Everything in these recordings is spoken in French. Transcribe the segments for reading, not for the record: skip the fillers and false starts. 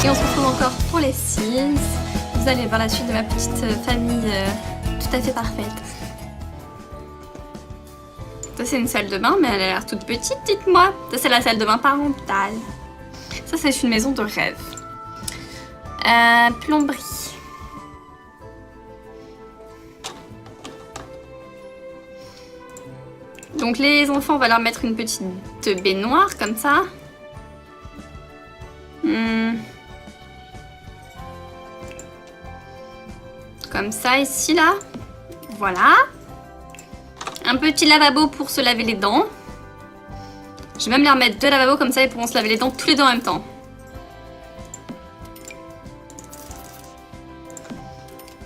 Et on se retrouve encore pour les Sims. Vous allez voir la suite de ma petite famille tout à fait parfaite. Ça c'est une salle de bain, mais elle a l'air toute petite, dites-moi. Ça c'est la salle de bain parentale. Ça c'est une maison de rêve. Plomberie. Donc les enfants, on va leur mettre une petite baignoire comme ça. Comme ça ici là. Voilà. Un petit lavabo pour se laver les dents. Je vais même leur mettre 2 lavabos comme ça ils pourront se laver les dents tous les deux en même temps.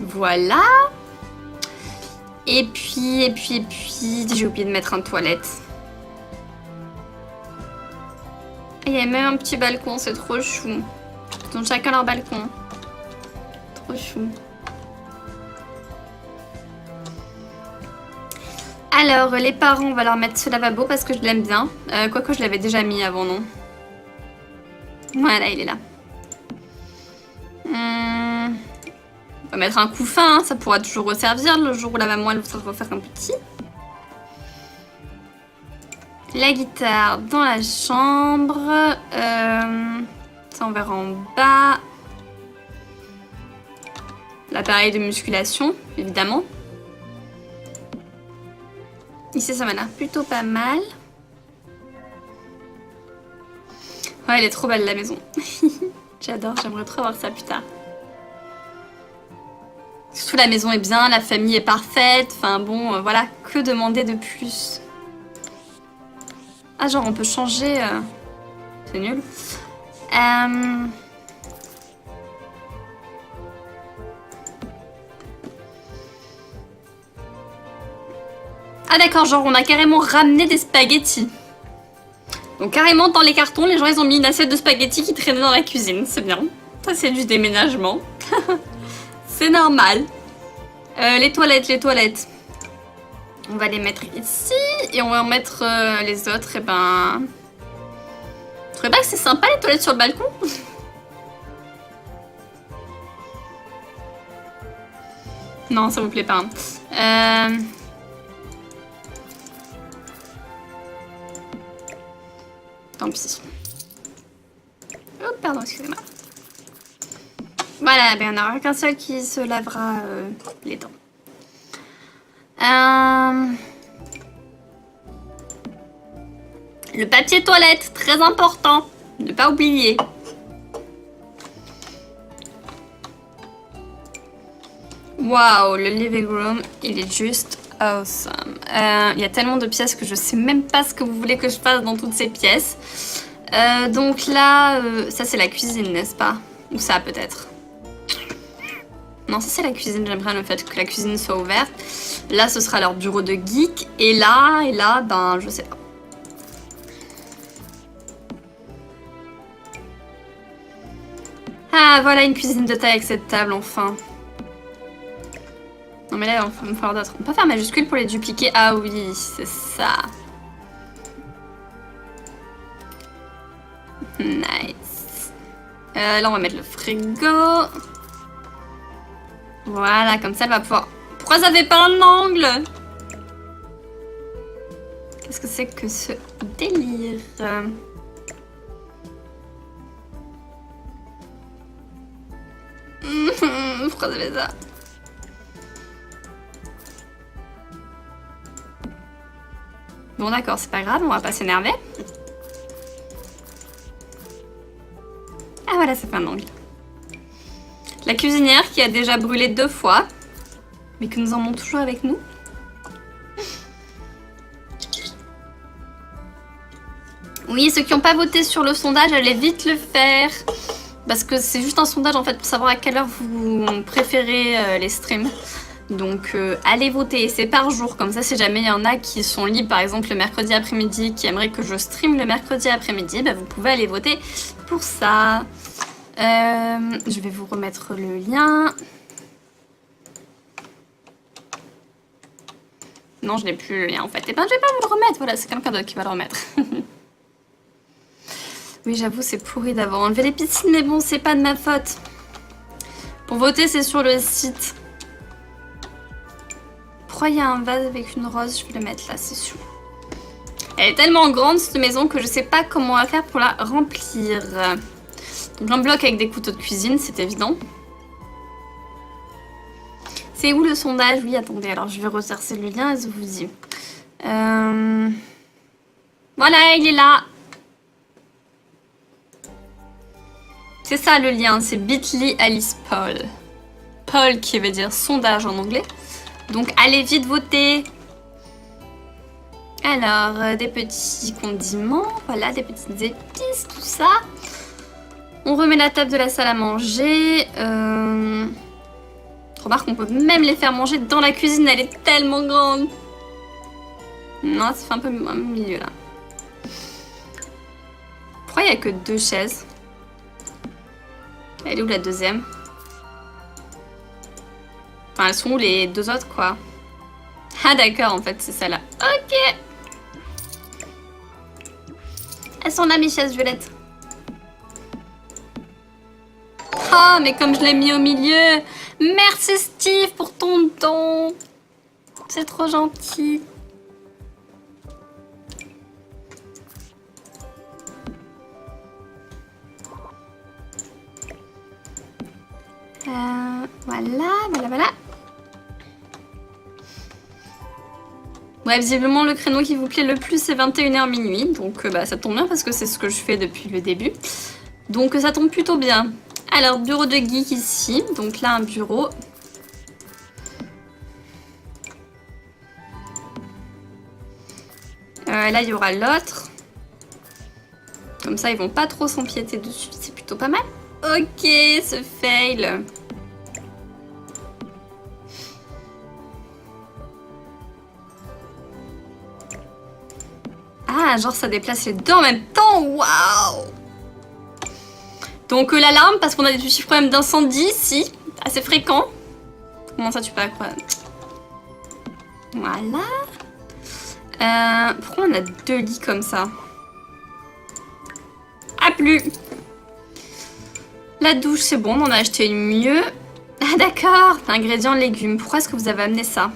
Voilà. Et puis, j'ai oublié de mettre un toilette. Il y a même un petit balcon, c'est trop chou. Ils ont chacun leur balcon. Trop chou. Alors, les parents, on va leur mettre ce lavabo parce que je l'aime bien. Quoique je l'avais déjà mis avant, non? Voilà, il est là. On va mettre un couffin, hein, ça pourra toujours resservir le jour où la maman elle voudra refaire un petit. La guitare dans la chambre. Ça, on verra en bas. L'appareil de musculation, évidemment. Ici, ça m'a l'air plutôt pas mal. Ouais, elle est trop belle, la maison. J'adore, j'aimerais trop voir ça plus tard. Surtout la maison est bien, la famille est parfaite. Enfin bon, voilà, que demander de plus? Ah, genre, on peut changer... C'est nul. Ah d'accord, genre on a carrément ramené des spaghettis. Donc carrément dans les cartons, les gens ils ont mis une assiette de spaghettis qui traînait dans la cuisine, c'est bien. Ça c'est du déménagement. C'est normal. Les toilettes. On va les mettre ici et on va en mettre les autres, et ben... Vous trouvez pas que c'est sympa les toilettes sur le balcon? Non, ça vous plaît pas. Hein. Tant pis. Oh, pardon, excusez-moi. Voilà, ben, on n'aura qu'un seul qui se lavera les dents. Le papier toilette, très important. Ne pas oublier. Waouh, le living room, il est juste awesome. Il y a tellement de pièces que je sais même pas ce que vous voulez que je fasse dans toutes ces pièces. Donc là, ça c'est la cuisine, n'est-ce pas? Ou ça peut-être? Non, ça c'est la cuisine, j'aime bien le fait que la cuisine soit ouverte. Là, ce sera leur bureau de geek. Et là, ben, je sais pas. Ah, voilà une cuisine de taille acceptable, enfin. Non mais là, il va me falloir d'autres. On peut faire majuscule pour les dupliquer. Ah oui, c'est ça. Nice. Là, on va mettre le frigo. Voilà, comme ça, elle va pouvoir... Pourquoi ça fait pas un angle? Qu'est-ce que c'est que ce délire? Pourquoi ça fait ça? Bon d'accord, c'est pas grave, on va pas s'énerver. Ah voilà, ça fait un angle. La cuisinière qui a déjà brûlé 2 fois, mais que nous emmenons toujours avec nous. Oui, ceux qui n'ont pas voté sur le sondage, allez vite le faire. Parce que c'est juste un sondage en fait pour savoir à quelle heure vous préférez les streams. Donc allez voter, c'est par jour, comme ça si jamais il y en a qui sont libres par exemple le mercredi après-midi, qui aimeraient que je stream le mercredi après-midi, bah, vous pouvez aller voter pour ça. Je vais vous remettre le lien. Non, je n'ai plus le lien en fait. Et ben je vais pas vous le remettre, voilà, c'est quelqu'un d'autre qui va le remettre. Oui, j'avoue, c'est pourri d'avoir enlevé les piscines, mais bon, c'est pas de ma faute. Pour voter, c'est sur le site. Pourquoi il y a un vase avec une rose? Je vais le mettre là, c'est sûr. Elle est tellement grande, cette maison, que je sais pas comment on va faire pour la remplir. Donc un bloc avec des couteaux de cuisine, c'est évident. C'est où le sondage? Oui, attendez, alors je vais ressercer le lien et je vous dis. Voilà, il est là. C'est ça le lien, c'est bit.ly Alice Paul. Paul qui veut dire sondage en anglais. Donc allez vite voter. Alors, des petits condiments, voilà, des petites épices, tout ça. On remet la table de la salle à manger. Remarque, on peut même les faire manger dans la cuisine, elle est tellement grande. Non, ça fait un peu au milieu là. Pourquoi il n'y a que 2 chaises? Elle est où la deuxième? Enfin, elles sont où les 2 autres, quoi? Ah d'accord, en fait, c'est ça là. Ok. Elles sont là, mes chaises violettes. Ah, mais comme je l'ai mis au milieu. Merci Steve pour ton don. C'est trop gentil. Voilà. Ouais, visiblement, le créneau qui vous plaît le plus, c'est 21h minuit. Donc, ça tombe bien parce que c'est ce que je fais depuis le début. Donc, ça tombe plutôt bien. Alors, bureau de geek ici. Donc là, un bureau. Là, il y aura l'autre. Comme ça, ils vont pas trop s'empiéter dessus. C'est plutôt pas mal. Ok, ce fail. Ah, genre ça déplace les deux en même temps. Waouh. Donc l'alarme, parce qu'on a des petits problèmes d'incendie ici. Assez fréquent. Comment ça, tu peux accroître? Voilà. Pourquoi on a 2 lits comme ça? Ah, plus. La douche, c'est bon, on en a acheté une mieux. Ah d'accord, ingrédients légumes. Pourquoi est-ce que vous avez amené ça?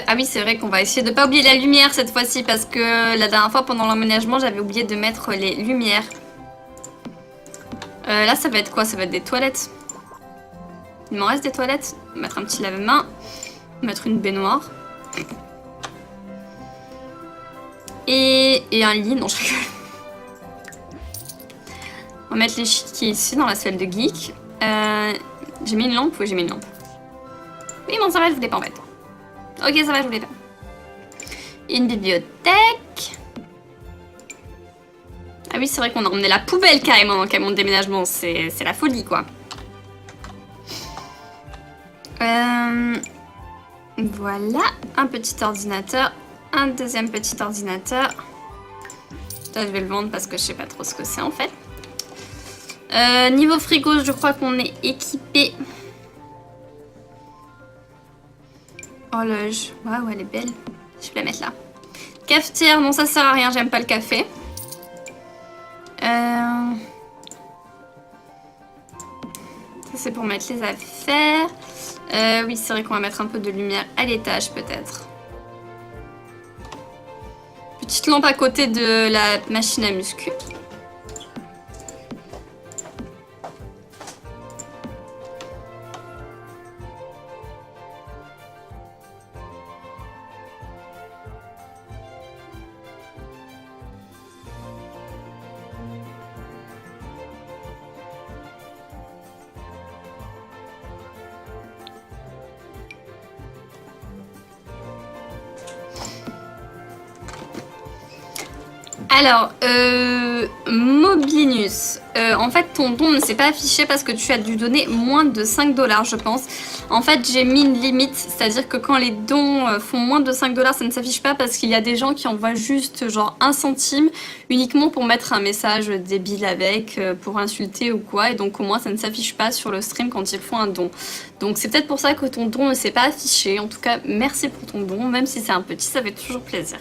Ah oui, c'est vrai qu'on va essayer de pas oublier la lumière cette fois-ci parce que la dernière fois pendant l'emménagement, j'avais oublié de mettre les lumières. Là, ça va être quoi? Ça va être des toilettes. Il m'en reste des toilettes. On va mettre un petit lave-main. Mettre une baignoire. Et un lit. Non, je rigole. On va mettre l'échiquier ici dans la salle de geek. J'ai mis une lampe? Oui, j'ai mis une lampe. Oui, bon, ça va, je voulais pas en fait. Ok, ça va, je voulais pas. Une bibliothèque. Ah oui, c'est vrai qu'on a emmené la poubelle carrément dans le camion de déménagement. C'est la folie, quoi. Voilà. Un petit ordinateur. Un deuxième petit ordinateur. Là, je vais le vendre parce que je sais pas trop ce que c'est, en fait. Niveau frigo, je crois qu'on est équipé. Horloge. Waouh, elle est belle. Je vais la mettre là. Cafetière, non, ça sert à rien, j'aime pas le café. Ça, c'est pour mettre les affaires. Oui, c'est vrai qu'on va mettre un peu de lumière à l'étage, peut-être. Petite lampe à côté de la machine à muscu. Alors, de Mobilinus. En fait, ton don ne s'est pas affiché parce que tu as dû donner moins de 5 $, je pense. En fait, j'ai mis une limite, c'est-à-dire que quand les dons font moins de 5 $, ça ne s'affiche pas parce qu'il y a des gens qui envoient juste genre 1 centime uniquement pour mettre un message débile avec, pour insulter ou quoi. Et donc au moins, ça ne s'affiche pas sur le stream quand ils font un don. Donc c'est peut-être pour ça que ton don ne s'est pas affiché. En tout cas, merci pour ton don. Même si c'est un petit, ça fait toujours plaisir.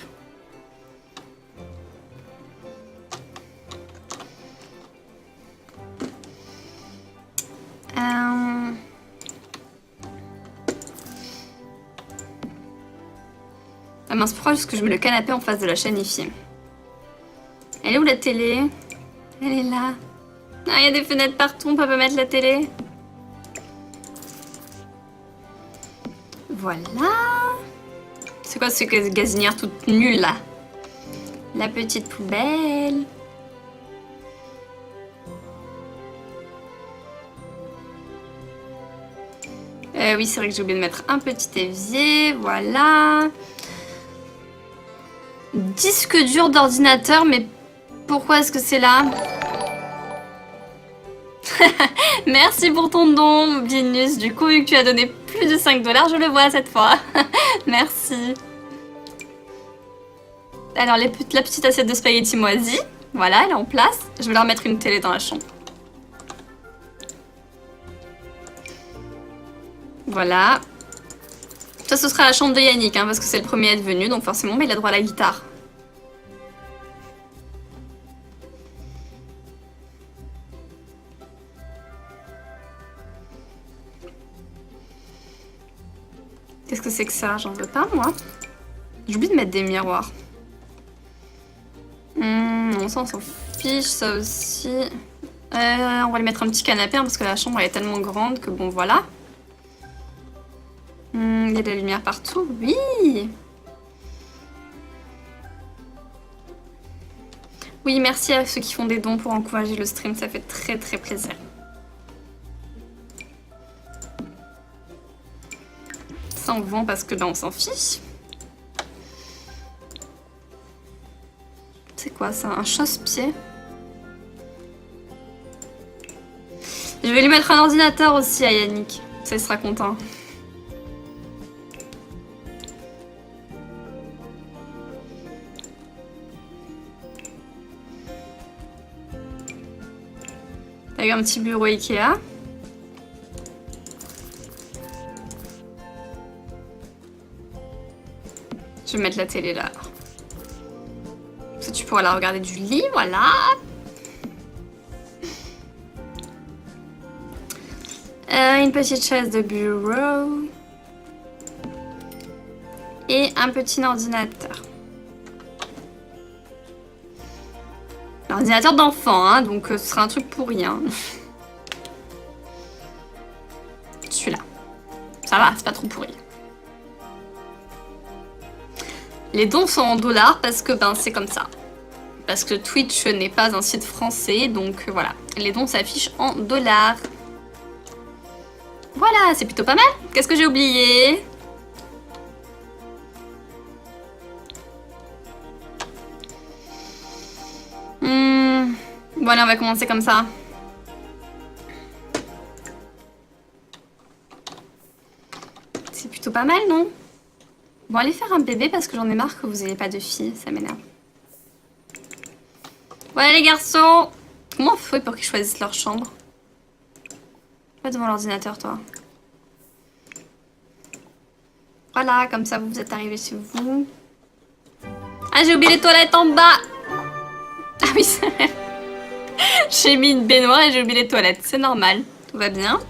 Ah mince, pourquoi est-ce que je mets le canapé en face de la chaîne IFI? Elle est où la télé? Elle est là. Ah, il y a des fenêtres partout, on peut pas mettre la télé. Voilà. C'est quoi ce gazinière toute nulle là? La petite poubelle. Oui, c'est vrai que j'ai oublié de mettre un petit évier. Voilà. Disque dur d'ordinateur, mais pourquoi est-ce que c'est là? Merci pour ton don, Binus. Du coup, vu que tu as donné plus de 5 $, je le vois cette fois. Merci. Alors, la petite assiette de spaghettis moisis. Voilà, elle est en place. Je vais leur mettre une télé dans la chambre. Voilà. Ça, ce sera la chambre de Yannick, hein, parce que c'est le premier à être venu, donc forcément, mais il a droit à la guitare. Qu'est-ce que c'est que ça? J'en veux pas, moi. J'oublie de mettre des miroirs. Non, ça, on s'en fiche, ça aussi. On va lui mettre un petit canapé, hein, parce que la chambre, elle est tellement grande que bon, voilà. Il y a de la lumière partout, oui. Oui, merci à ceux qui font des dons pour encourager le stream, ça fait très très plaisir. Ça on vend parce que là on s'en fiche. C'est quoi ça? Un chausse-pied? Je vais lui mettre un ordinateur aussi à Yannick, ça il sera content. Avec un petit bureau Ikea. Je vais mettre la télé là. Ça, tu pourras la regarder du lit, voilà. Une petite chaise de bureau. Et un petit ordinateur. L'ordinateur d'enfant, hein, donc ce sera un truc pour rien. Celui-là. Ça va, c'est pas trop pourri. Les dons sont en dollars parce que ben c'est comme ça. Parce que Twitch n'est pas un site français, donc voilà. Les dons s'affichent en dollars. Voilà, c'est plutôt pas mal. Qu'est-ce que j'ai oublié? Bon allez, on va commencer comme ça. C'est plutôt pas mal, non? Bon, allez faire un bébé parce que j'en ai marre que vous ayez pas de filles, ça m'énerve. Voilà les garçons. Comment on fait pour qu'ils choisissent leur chambre? Pas devant l'ordinateur, toi. Voilà, comme ça vous êtes arrivés chez vous. Ah, j'ai oublié les toilettes en bas. Ah oui, c'est vrai. J'ai mis une baignoire et j'ai oublié les toilettes. C'est normal, tout va bien.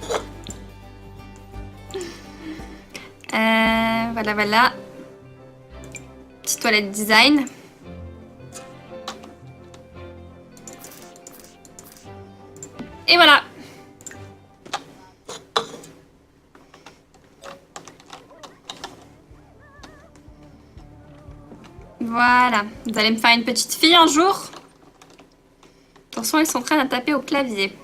Voilà, voilà. Petite toilette design. Et voilà. Voilà. Vous allez me faire une petite fille un jour? Attention, ils sont en train de taper au clavier.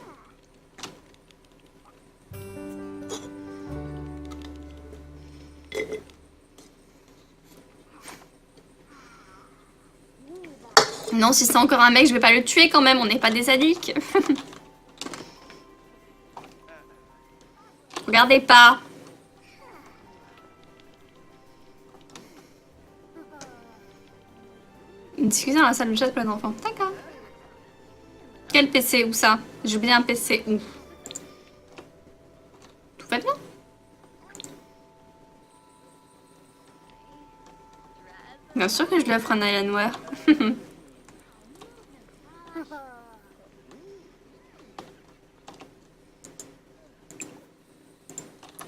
Non, si c'est encore un mec, je vais pas le tuer quand même, on n'est pas des sadiques. Regardez pas. Discuter dans la salle de chat pour les enfants. D'accord. Quel PC? Où ça? J'ai oublié un PC. Où? Tout va bien? Bien sûr que je lui offre un Alienware.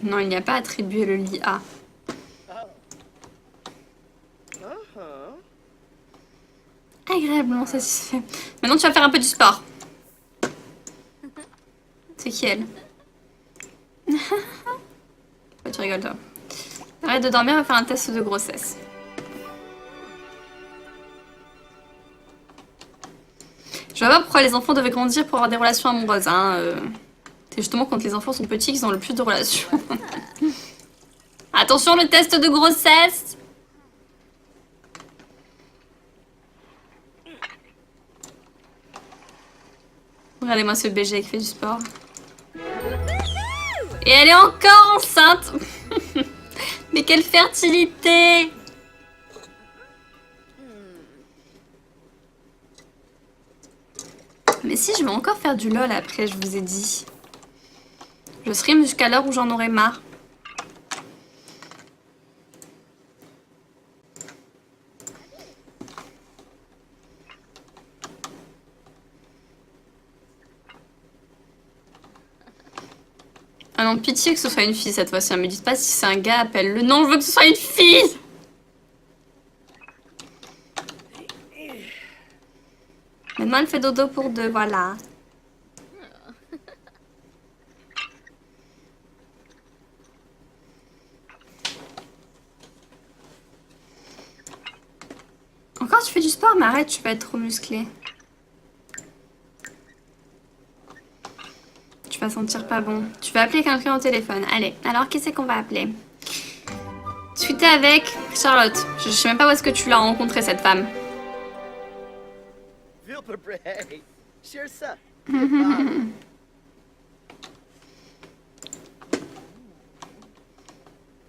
Non, il n'y a pas attribué le lit A. Agréablement satisfait. Maintenant, tu vas faire un peu du sport. C'est qui elle? Pourquoi tu rigoles toi? Arrête de dormir, on va faire un test de grossesse. Je vois pas pourquoi les enfants devaient grandir pour avoir des relations amoureuses. Hein. C'est justement quand les enfants sont petits qu'ils ont le plus de relations. Attention, le test de grossesse! Regardez-moi ce BG qui fait du sport. Et elle est encore enceinte. Mais quelle fertilité! Mais si, je vais encore faire du LOL après, je vous ai dit. Je stream jusqu'à l'heure où j'en aurai marre. Ah non, pitié que ce soit une fille cette fois-ci. Me dites pas si c'est un gars, appelle-le. Non, je veux que ce soit une fille! Maintenant, elle fait dodo pour deux, voilà. Encore, tu fais du sport, mais arrête, tu vas être trop musclé. Tu vas sentir pas bon. Tu vas appeler quelqu'un au téléphone. Allez, alors qui c'est qu'on va appeler? Discuter avec Charlotte. Je sais même pas où est-ce que tu l'as rencontrée, cette femme.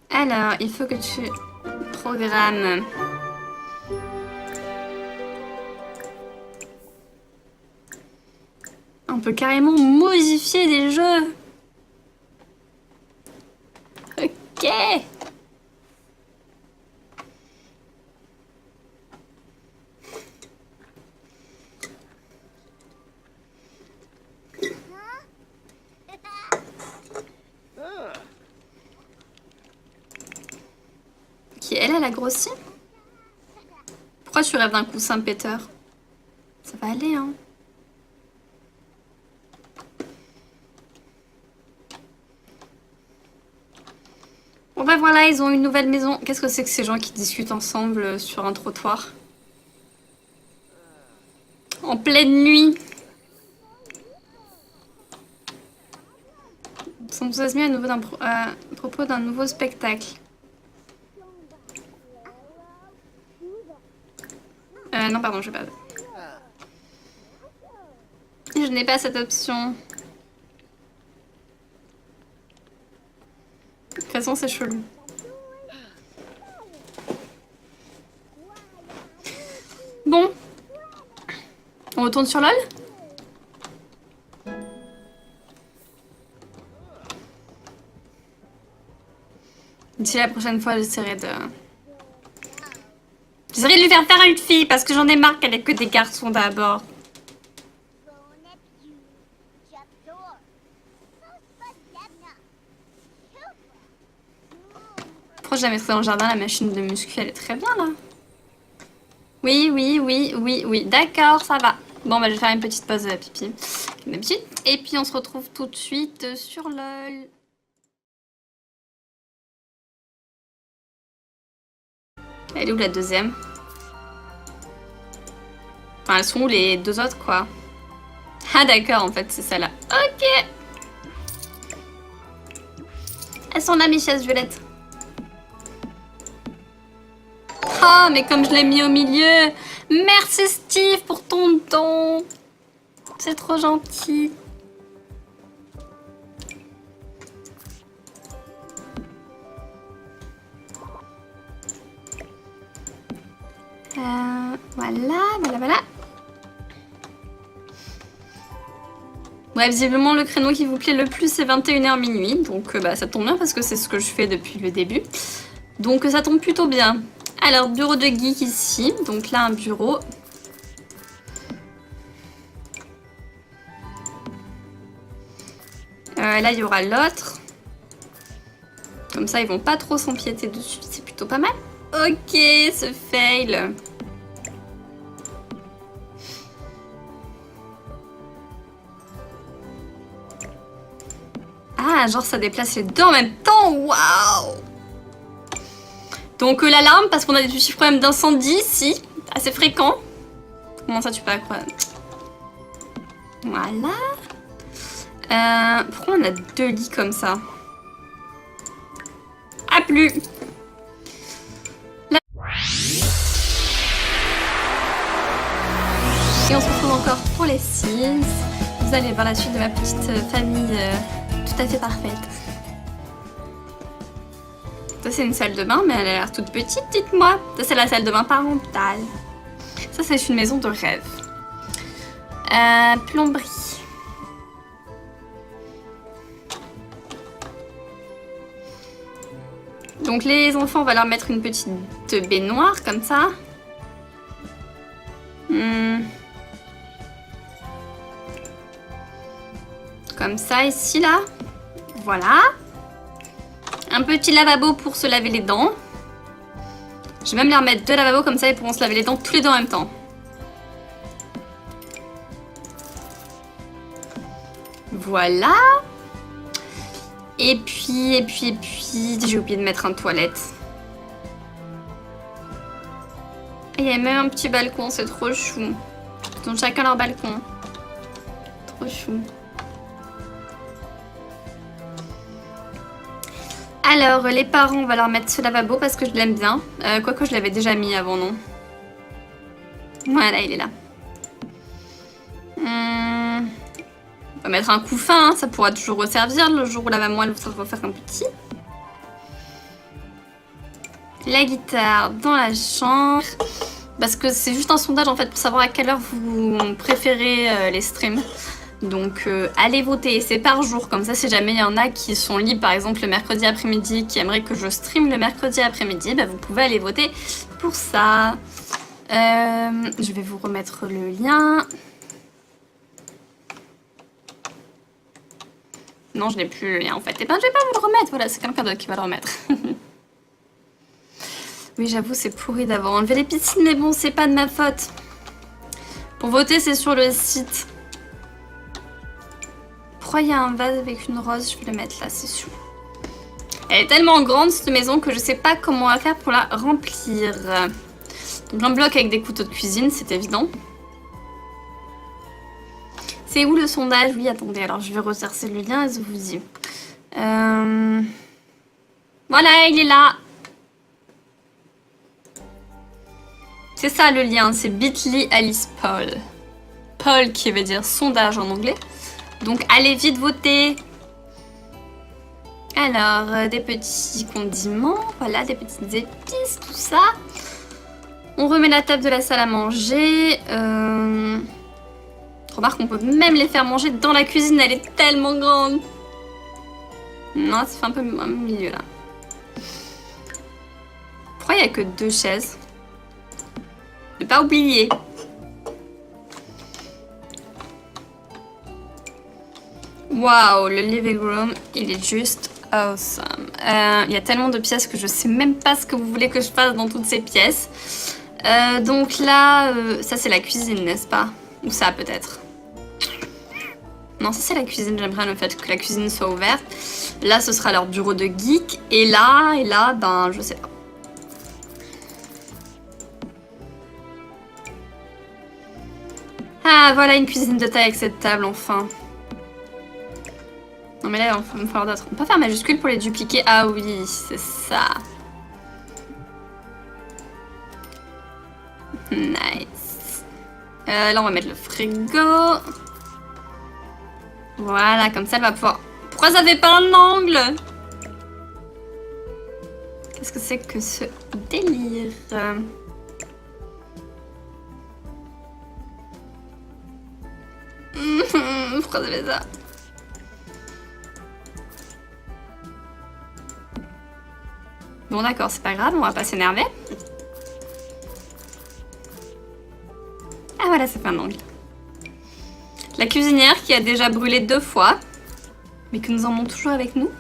Alors, il faut que tu programmes. On peut carrément modifier des jeux. Ok. Ok, elle a grossi. Pourquoi tu rêves d'un coussin Peter? Ça va aller, hein. Bon bah voilà, ils ont une nouvelle maison. Qu'est-ce que c'est que ces gens qui discutent ensemble sur un trottoir? En pleine nuit. Ils sont enthousiasmés à propos d'un nouveau spectacle. Non, pardon, je vais pas. Je n'ai pas cette option. De toute façon, c'est chelou. Bon. On retourne sur LOL? D'ici la prochaine fois, j'essaierai de... J'essaierai de lui faire une fille parce que j'en ai marre qu'elle ait que des garçons d'abord. Pourquoi je la mettrais dans le jardin, la machine de muscu? Elle est très bien là. Oui, oui, oui, oui, oui. D'accord, ça va. Bon, bah je vais faire une petite pause pipi, comme d'habitude. Et puis on se retrouve tout de suite sur LOL. Elle est où la deuxième? Enfin, elles sont où les deux autres, quoi? Ah d'accord, en fait, c'est celle-là. Ok. Elles sont là, mes chaises violettes. Oh, mais comme je l'ai mis au milieu. Merci Steve pour ton don. C'est trop gentil. Voilà. Ouais, visiblement le créneau qui vous plaît le plus c'est 21h minuit, donc ça tombe bien parce que c'est ce que je fais depuis le début. Donc ça tombe plutôt bien. Alors, bureau de geek ici, donc là un bureau. Là il y aura l'autre. Comme ça ils vont pas trop s'empiéter dessus, c'est plutôt pas mal. Ok, ce fail. Ah, genre ça déplace les deux en même temps, waouh. Donc l'alarme, parce qu'on a des petits problèmes d'incendie ici, assez fréquents. Comment ça tu peux croire? Voilà. Pourquoi on a deux lits comme ça? Ah, plus. Et on se retrouve encore pour les Sims. Vous allez voir la suite de ma petite famille tout à fait parfaite. Ça c'est une salle de bain, mais elle a l'air toute petite, dites-moi. Ça c'est la salle de bain parentale. Ça c'est une maison de rêve. Plomberie. Donc les enfants, on va leur mettre une petite baignoire comme ça. Comme ça ici là. Voilà. Un petit lavabo pour se laver les dents. Je vais même leur mettre deux lavabos comme ça ils pourront se laver les dents tous les deux en même temps. Voilà. Et puis, j'ai oublié de mettre un toilette. Il y a même un petit balcon, c'est trop chou. Ils ont chacun leur balcon. Trop chou. Alors, les parents, on va leur mettre ce lavabo parce que je l'aime bien. Quoique je l'avais déjà mis avant, non? Voilà, il est là. On va mettre un couffin, hein, ça pourra toujours resservir le jour où la maman elle voudra refaire un petit. La guitare dans la chambre. Parce que c'est juste un sondage en fait pour savoir à quelle heure vous préférez les streams. Donc allez voter, c'est par jour, comme ça si jamais il y en a qui sont libres par exemple le mercredi après-midi, qui aimeraient que je stream le mercredi après-midi, bah, vous pouvez aller voter pour ça. Je vais vous remettre le lien. Non, je n'ai plus le lien en fait. Et ben je vais pas vous le remettre, voilà, c'est quelqu'un d'autre qui va le remettre. Oui, j'avoue, c'est pourri d'avoir enlevé les piscines, mais bon, c'est pas de ma faute. Pour voter, c'est sur le site. Pourquoi il y a un vase avec une rose? Je vais le mettre là, c'est sûr. Elle est tellement grande cette maison que je sais pas comment on va faire pour la remplir. Donc un bloc avec des couteaux de cuisine, c'est évident. C'est où le sondage? Oui, attendez, alors je vais ressercer le lien et je vous dis. Voilà, il est là. C'est ça le lien, c'est bit.ly Alice Paul. Paul qui veut dire sondage en anglais. Donc allez vite voter. Alors, des petits condiments, voilà, des petites épices, tout ça. On remet la table de la salle à manger. Remarque, on peut même les faire manger dans la cuisine, elle est tellement grande. Non, ça fait un peu au milieu là. Pourquoi il n'y a que 2 chaises? Ne pas oublier. Waouh, le living room, il est juste awesome. Il y a tellement de pièces que je sais même pas ce que vous voulez que je fasse dans toutes ces pièces. Donc là, ça c'est la cuisine, n'est-ce pas? Ou ça peut-être? Non, ça c'est la cuisine, j'aimerais le fait que la cuisine soit ouverte. Là, ce sera leur bureau de geek. Et là, ben, je sais pas. Ah, voilà une cuisine de taille avec cette table, enfin. Non mais là, il va me falloir d'autres. On peut faire majuscule pour les dupliquer. Ah oui, c'est ça. Nice. Là, on va mettre le frigo. Voilà, comme ça, elle va pouvoir... Pourquoi ça fait pas un angle? Qu'est-ce que c'est que ce délire? Pourquoi ça fait ça? Bon d'accord, c'est pas grave, on va pas s'énerver. Ah voilà, ça fait un angle. La cuisinière qui a déjà brûlé 2 fois, mais que nous emmenons toujours avec nous.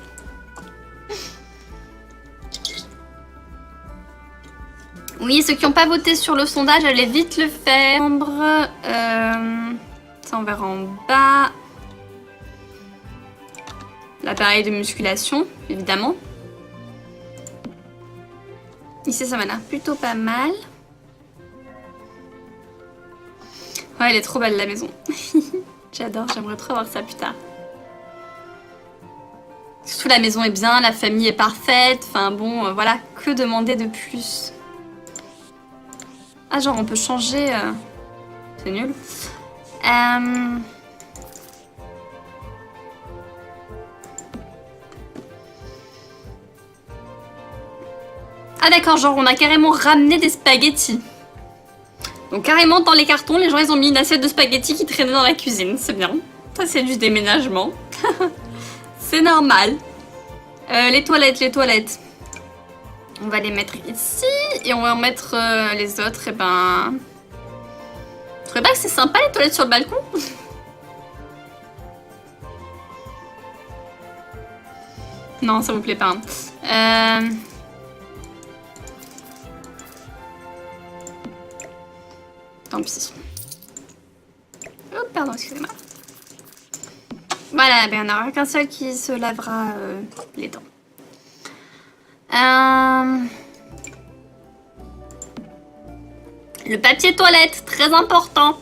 Oui, ceux qui n'ont pas voté sur le sondage, allez vite le faire. Ça, on verra en bas. L'appareil de musculation, évidemment. Ici, ça m'a l'air plutôt pas mal. Ouais, elle est trop belle, la maison. J'adore, j'aimerais trop voir ça plus tard. Surtout, la maison est bien, la famille est parfaite. Enfin bon, voilà, que demander de plus? Ah, genre, on peut changer... C'est nul. Ah d'accord, genre on a carrément ramené des spaghettis. Donc carrément dans les cartons, les gens ils ont mis une assiette de spaghettis qui traînait dans la cuisine, c'est bien. Ça c'est du déménagement. C'est normal. Les toilettes. On va les mettre ici et on va en mettre les autres, et ben... Tu trouvez pas que c'est sympa les toilettes sur le balcon? Non, ça vous plaît pas. Tant pis. Oh, pardon, excusez-moi. Voilà, ben, il n'y en aura qu'un seul qui se lavera les dents. Le papier toilette, très important.